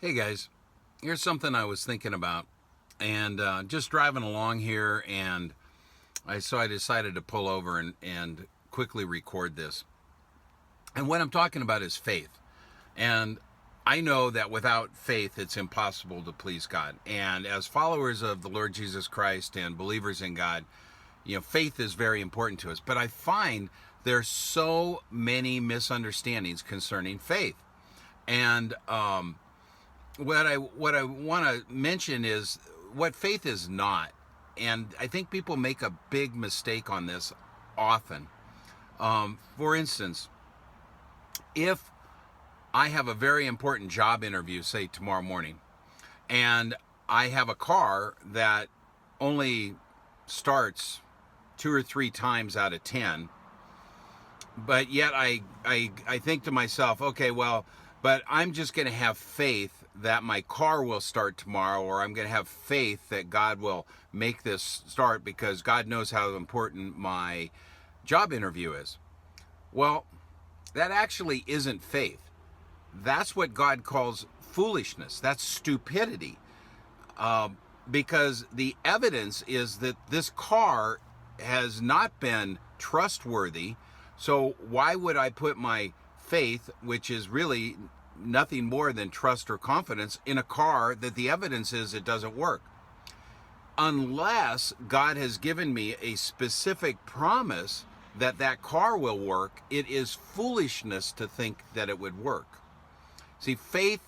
Hey guys, here's something I was thinking about, and just driving along here, and I decided to pull over and quickly record this. And what I'm talking about is faith, and I know that without faith, it's impossible to please God. And as followers of the Lord Jesus Christ and believers in God, faith is very important to us. But I find there's so many misunderstandings concerning faith, and what I want to mention is what faith is not, and I think people make a big mistake on this often. For instance, if I have a very important job interview, say tomorrow morning, and I have a car that only starts 2 or 3 times out of 10, but yet I think to myself, okay, well, but I'm just going to have faith that my car will start tomorrow, or I'm going to have faith that God will make this start because God knows how important my job interview is. Well, that actually isn't faith. That's what God calls foolishness. That's stupidity. Because the evidence is that this car has not been trustworthy. So why would I put my faith, which is really nothing more than trust or confidence, in a car that the evidence is it doesn't work? Unless God has given me a specific promise that that car will work, it is foolishness to think that it would work. See, faith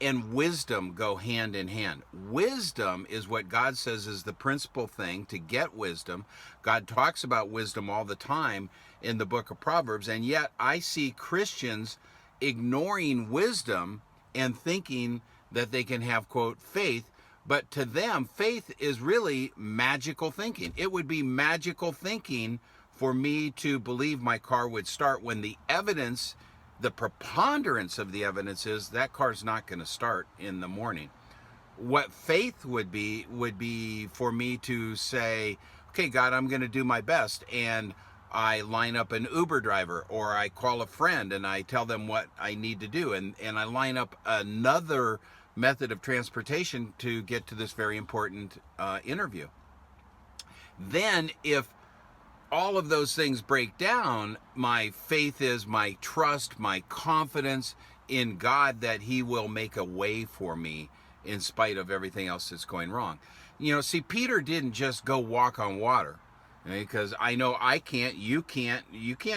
and wisdom go hand in hand. Wisdom is what God says is the principal thing to get wisdom. God talks about wisdom all the time in the book of Proverbs, and yet I see Christians ignoring wisdom and thinking that they can have, quote, faith. But to them, faith is really magical thinking. It would be magical thinking for me to believe my car would start when the evidence, the preponderance of the evidence is that car's not going to start in the morning. What faith would be for me to say, okay, God, I'm going to do my best, and I line up an Uber driver, or I call a friend and I tell them what I need to do, and I line up another method of transportation to get to this very important interview. Then if all of those things break down, my faith is my trust, my confidence in God that He will make a way for me in spite of everything else that's going wrong. See, Peter didn't just go walk on water, because I know I can't, you can't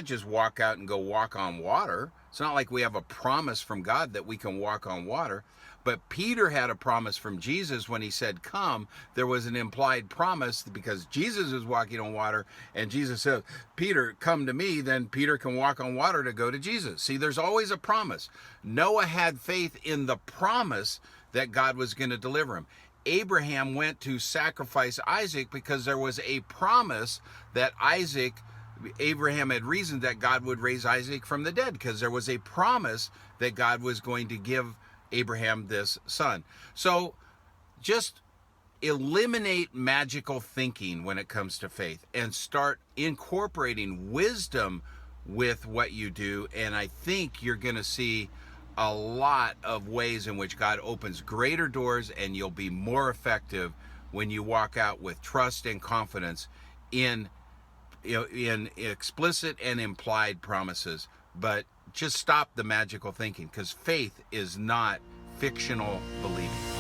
just walk out and go walk on water. It's not like we have a promise from God that we can walk on water. But Peter had a promise from Jesus when He said, come. There was an implied promise because Jesus is walking on water, and Jesus said, Peter, come to me. Then Peter can walk on water to go to Jesus. See, there's always a promise. Noah had faith in the promise that God was going to deliver him. Abraham went to sacrifice Isaac because there was a promise that Abraham had reasoned that God would raise Isaac from the dead, because there was a promise that God was going to give Abraham this son. So just eliminate magical thinking when it comes to faith and start incorporating wisdom with what you do. And I think you're going to see a lot of ways in which God opens greater doors, and you'll be more effective when you walk out with trust and confidence in explicit and implied promises. But just stop the magical thinking, because faith is not fictional believing.